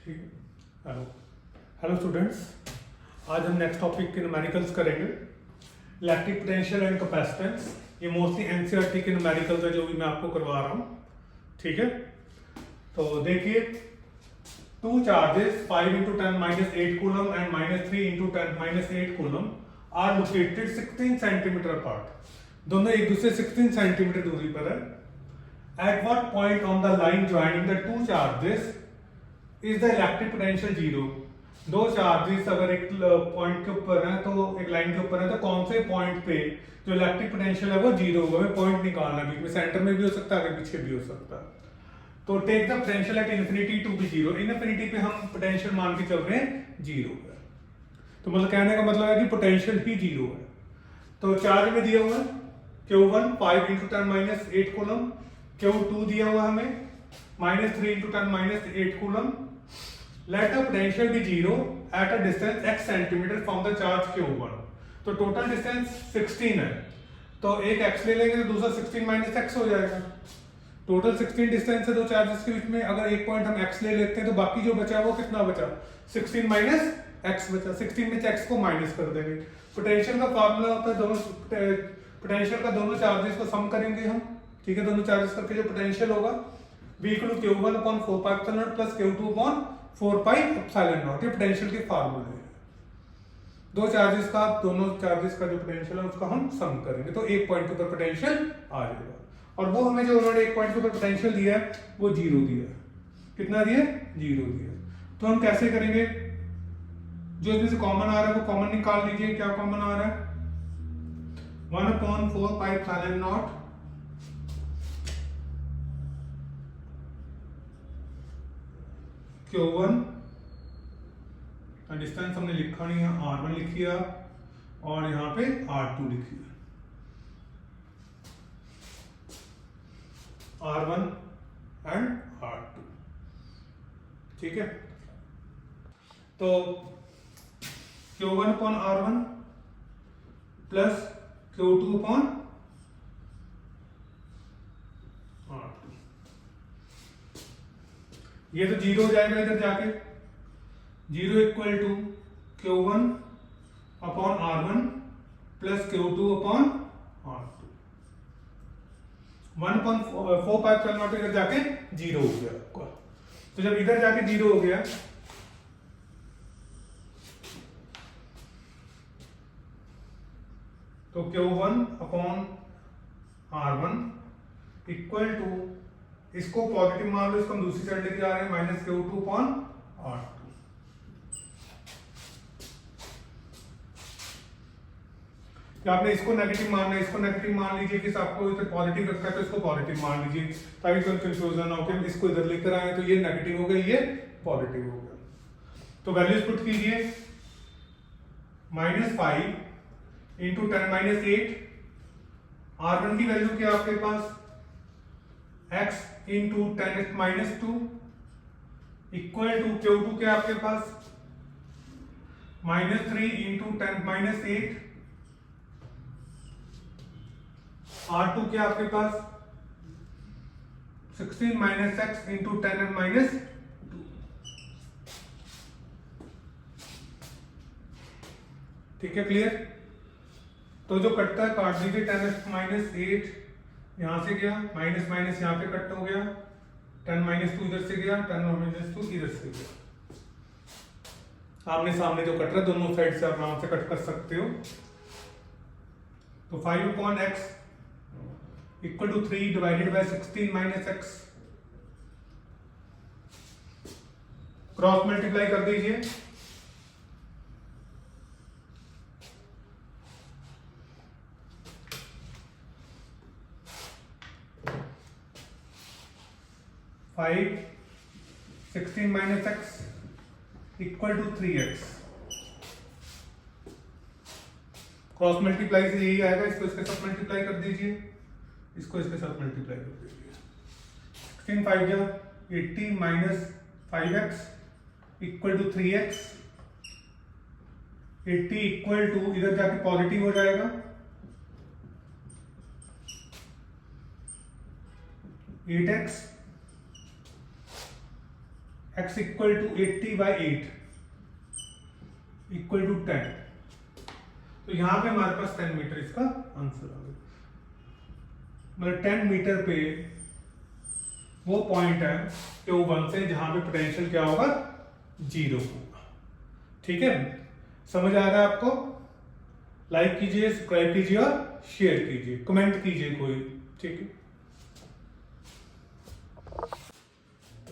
ठीक है। Hello hello students, आज हम नेक्स्ट टॉपिक के न्यूमेरिकल्स करेंगे। Electric potential and capacitance. ये मोस्टली एनसीईआरटी के न्यूमेरिकल्स है जो भी मैं आपको करवा रहा हूँ। ठीक है, तो देखिए, two charges 5 × 10⁻8 coulomb and -3 × 10⁻8 coulomb are located 16 centimetre apart. दोनों एक दूसरे 16 सेंटीमीटर दूरी पर है। At what point on the line joining the two charges is the electric potential zero. दो चार्जेस अगर एक पॉइंट के ऊपर है, तो एक लाइन के ऊपर है, तो कौन से पॉइंट पे जो इलेक्ट्रिक पोटेंशियल है वो जीरो होगा। हमें पॉइंट निकालना है, बीच में सेंटर में भी हो सकता है, आगे पीछे भी हो सकता है। तो take the potential at infinity to be zero. Infinity पे हम पोटेंशियल मान के चल रहे हैं जीरो है। तो मतलब कहने का मतलब है कि पोटेंशियल ही जीरो है। तो चार्ज में दिया हुआ है Q1 5 × 10⁻8 कूलम, Q2 दिया हुआ हमें -3 × 10⁻8 coulomb. Let the potential be zero at a distance x centimeter from the charge Q1। तो टोटल डिस्टेंस 16 है, तो एक x ले लेंगे तो दूसरा 16 - x हो जाएगा। टोटल 16 डिस्टेंस है दो चार्जेस के बीच में। अगर एक पॉइंट हम x ले लेते हैं तो बाकी जो बचा वो कितना बचा, 16 - x बचा। 16 में से x को माइनस कर देंगे। पोटेंशियल का फार्मूला होता है, दोनों पोटेंशियल का दोनों चार्जेस को सम करेंगे हम। ठीक है, दोनों चार्जेस करके जो पोटेंशियल होगा V = Q1/4πε0 + Q2/4πε0। ये पोटेंशियल के फार्मूले हैं। दो चार्जेस का, दोनों चार्जेस का जो पोटेंशियल है उसका हम सम करेंगे, तो एक पॉइंट के ऊपर पोटेंशियल आ जाएगा। और वो हमें जो उन्होंने एक पॉइंट के ऊपर पोटेंशियल दिया है वो जीरो दिया है। कितना दिया? जीरो दिया। तो हम कैसे करेंगे? जो इसमें से कॉमन आ रहा है वो कॉमन निकाल लीजिए। क्या कॉमन आ रहा है? 1/4πε0 Q1 डिस्टेंस हमने लिखा नहीं है, R1 लिखिए और यहाँ पे R2 लिखिए। R1 and R2। ठीक है, तो Q1/R1 प्लस Q2/R2। ये तो जीरो हो जाएगा इधर जाके। Zero equal to Q1/R1 plus Q2/R2। 1/4πε0 इधर जाके जीरो हो गया आपका। तो जब इधर जाके जीरो हो गया तो Q1/R1 इक्वल टू, इसको पॉजिटिव मान लो, इसको हम दूसरी साइड लेके आ रहे हैं, -Q2/R2। क्या आपने इसको नेगेटिव मानना है? इसको नेगेटिव मान लीजिए कि आपको इधर पॉजिटिव रखा है तो इसको पॉजिटिव मान लीजिए, ताकि कोई कंफ्यूजन ना हो कि हम इसको इधर लेकर आए तो ये नेगेटिव हो गया, ये पॉजिटिव हो गया। तो वैल्यूज पुट कीजिए। -5 × 10⁻8। R1 की वैल्यू क्या आपके पास? x × 10⁻2 इक्वल टू Q2 क्या आपके पास? -3 × 10⁻8। R2 क्या आपके पास? 16 - x × 10⁻2। ठीक है, क्लियर? तो जो कटता है काट दीजिए। 10⁻8 यहां से गया, माइनस माइनस यहाँ पे कट हो गया, 10⁻2 इधर से गया, 10⁻2 इधर से गया। आमने सामने जो कट रहा है दोनों साइड से आप आराम से कट कर सकते हो। तो 5/x equal to 3 divided by 16 - x। Cross multiply कर दीजिए। Five 16 - x equal to 3x। Cross multiply से यही आएगा, इसको इसके साथ मल्टीप्लाई कर दीजिए, इसको इसके साथ मल्टीप्लाई कर दीजिए। 16 5 जा 80 - 5x equal to 3x। 80 equal to, इधर जाके पॉजिटिव हो जाएगा, 8x x equal to 80/8 equal to 10। तो यहां पे हमारे पास 10 मीटर इसका आंसर आ गया। मतलब 10 मीटर पे वो पॉइंट है Q1 से जहां पे पोटेंशियल क्या होगा, 0 होगा। ठीक है, समझ आ रहा है आपको? लाइक कीजिए, सब्सक्राइब कीजिए और शेयर कीजिए, कमेंट कीजिए कोई। ठीक है,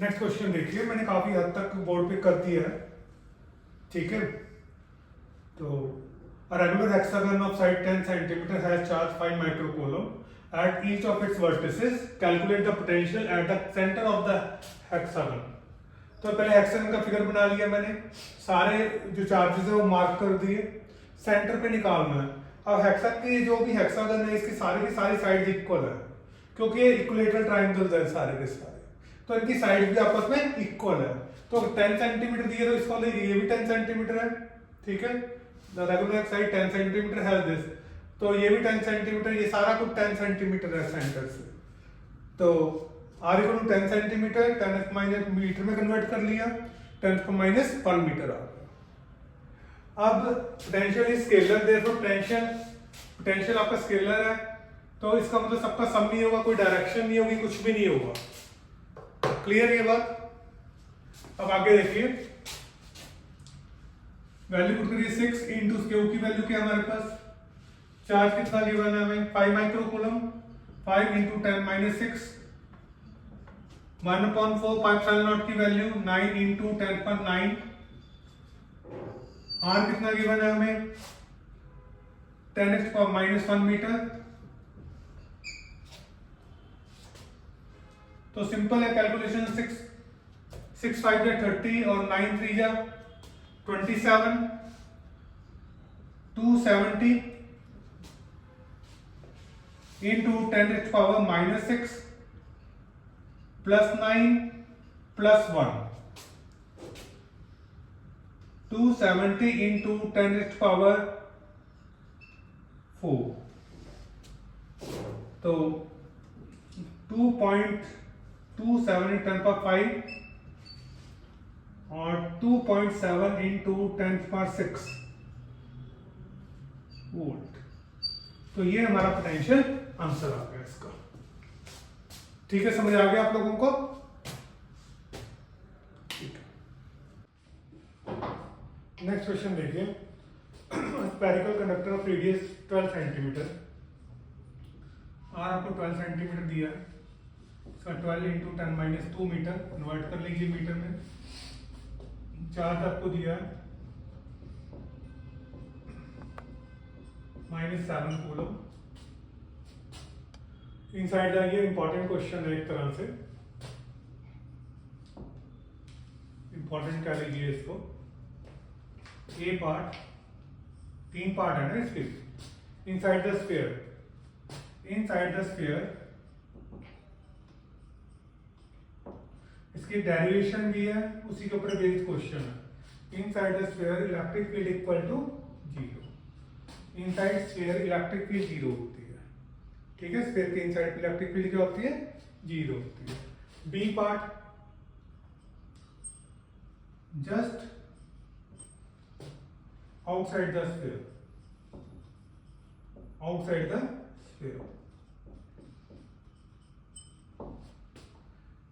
नेक्स्ट क्वेश्चन देखिए, मैंने काफी हद तक बोर्ड पे कर दिया है। ठीक है, तो a regular hexagon of side 10 centimeter has charge 5 microcoulomb at each of its vertices. Calculate the potential at the center of the hexagon. तो पहले हेक्सागन का फिगर बना लिया मैंने, सारे जो चार्जेस है वो मार्क कर दिए, सेंटर पे निकालना है। अब हेक्सागन की जो भी हेक्सागन है इसकी सारी की सारी साइड इक्वल है, क्योंकि ये इक्विलेटरल ट्रायंगल्स है सारे के सारे, तो इनकी साइड भी आपस में इक्वल है। तो 10 सेंटीमीटर दिए तो इसका ये भी 10 सेंटीमीटर है। ठीक है, the regular side 10 centimetre has this, तो ये भी 10 सेंटीमीटर, ये सारा कुछ 10 सेंटीमीटर है सेंटर से। तो r equal to 10 centimetre, 10 minus metre में कन्वर्ट कर लिया, 10 माइनस पर मीटर आ गया। अब पोटेंशियल इज स्केलर, देखो पोटेंशियल आपका स्केलर है, तो इसका मतलब सबका सम नहीं होगा, कोई डायरेक्शन नहीं होगी, कुछ भी नहीं होगा। क्लियर ये बात? अब आगे देखिए, वैल्यू पुट करिए 6 इंटू क्यू की वैल्यू क्या हमारे पास, चार्ज कितना गिवन है हमें, 5 माइक्रोकूलम, 5 इंटू 10 माइनस 6, 1/4 पाइप की वैल्यू 9 इंटू 10/9। आर कितना गिवन है हमें, 10⁻⁻1 मीटर। तो सिंपल है कैलकुलेशन, 6 5 जा 30 और 9 3 जा 27, 270 इंटू 10⁻⁻6 प्लस 9 प्लस 1, 270 इंटू 10⁻⁴। तो 2.27 10⁻⁵ और 2.7 इंटू 10⁻⁶ वोल्ट। तो ये हमारा पोटेंशियल आंसर आ गया इसका। ठीक है, समझ आ गया आप लोगों को? नेक्स्ट क्वेश्चन देखिए, spherical conductor of radius 12 centimetre, r आपको 12 सेंटीमीटर दिया है, इसका 12 इंटू 10⁻² मीटर कन्वर्ट कर लीजिए मीटर में। चार्ज आपको दिया है -7 कूलम। इनसाइड जाइए, इंपॉर्टेंट क्वेश्चन है एक तरह से, इंपॉर्टेंट कह लीजिए इसको। ए पार्ट, 3 पार्ट है ना इसके। इनसाइड द स्फीयर इसकी डेरिवेशन भी है, उसी के ऊपर बेस्ड क्वेश्चन है। Inside the sphere electric field equal to 0। Inside sphere electric field 0 होती है। ठीक है, स्फीयर के इनसाइड इलेक्ट्रिक फील्ड क्या होती है, 0 होती है। B part, just outside the sphere,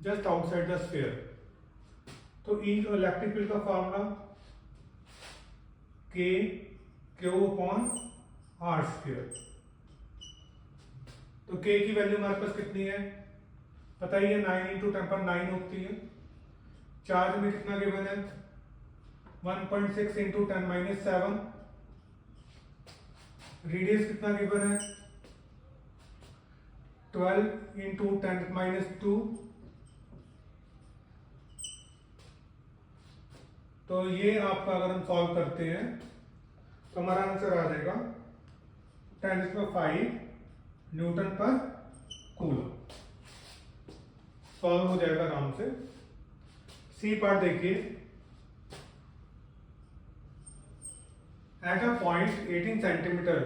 just outside the sphere। तो ई इलेक्ट्रिक फील्ड का फॉर्मूला K Q/r²। तो K की वैल्यू हमारे पास कितनी है पता ही है, 9 इंटू 10⁻9 होती है। चार्ज में कितना गिवन है, 1.6 इंटू 10⁻7। रेडियस कितना गिवन है, 12 इंटू 10⁻²। तो ये आपका अगर हम सॉल्व करते हैं तो हमारा आंसर आ जाएगा 10⁵ न्यूटन पर कूलम। सॉल्व हो जाएगा आराम से। सी पार्ट देखिए, at a point 18 centimeter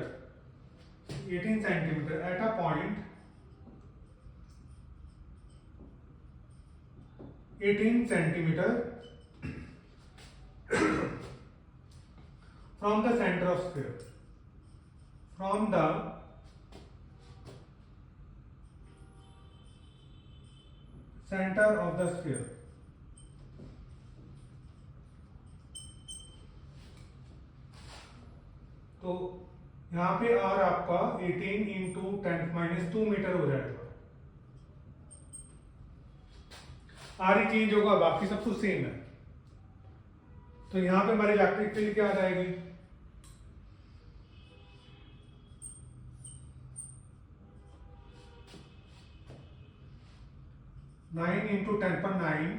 at a point 18 centimeter from the center of sphere. From the center of the sphere. तो यहाँ पे r आपका 18 इंटू 10⁻2 मीटर हो जाएगा। r ही चेंज होगा, बाकी सब तो सेम है। तो यहाँ पे हमारी इलेक्ट्रिक फील्ड क्या आ जाएगी? Nine into 10⁻9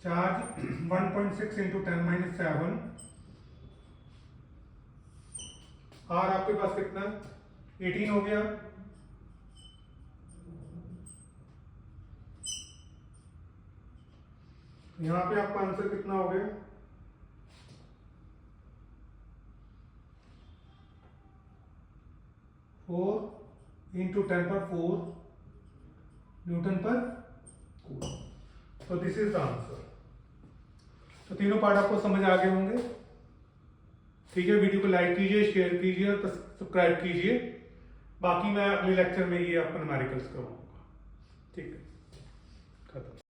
charge 1.6 into 10⁻7। R आपके पास कितना? 18 हो गया। यहां पे आपका आंसर कितना हो गया? 4 इंटू 10⁴ न्यूटन पर कूलम। तो दिस इज द आंसर। तो तीनों पार्ट आपको समझ आ गए होंगे। ठीक है, वीडियो को लाइक कीजिए, शेयर कीजिए और सब्सक्राइब कीजिए। बाकी मैं अगले लेक्चर में ये आपको न्यूमेरिकल्स करवाऊंगा। ठीक है, खत्म।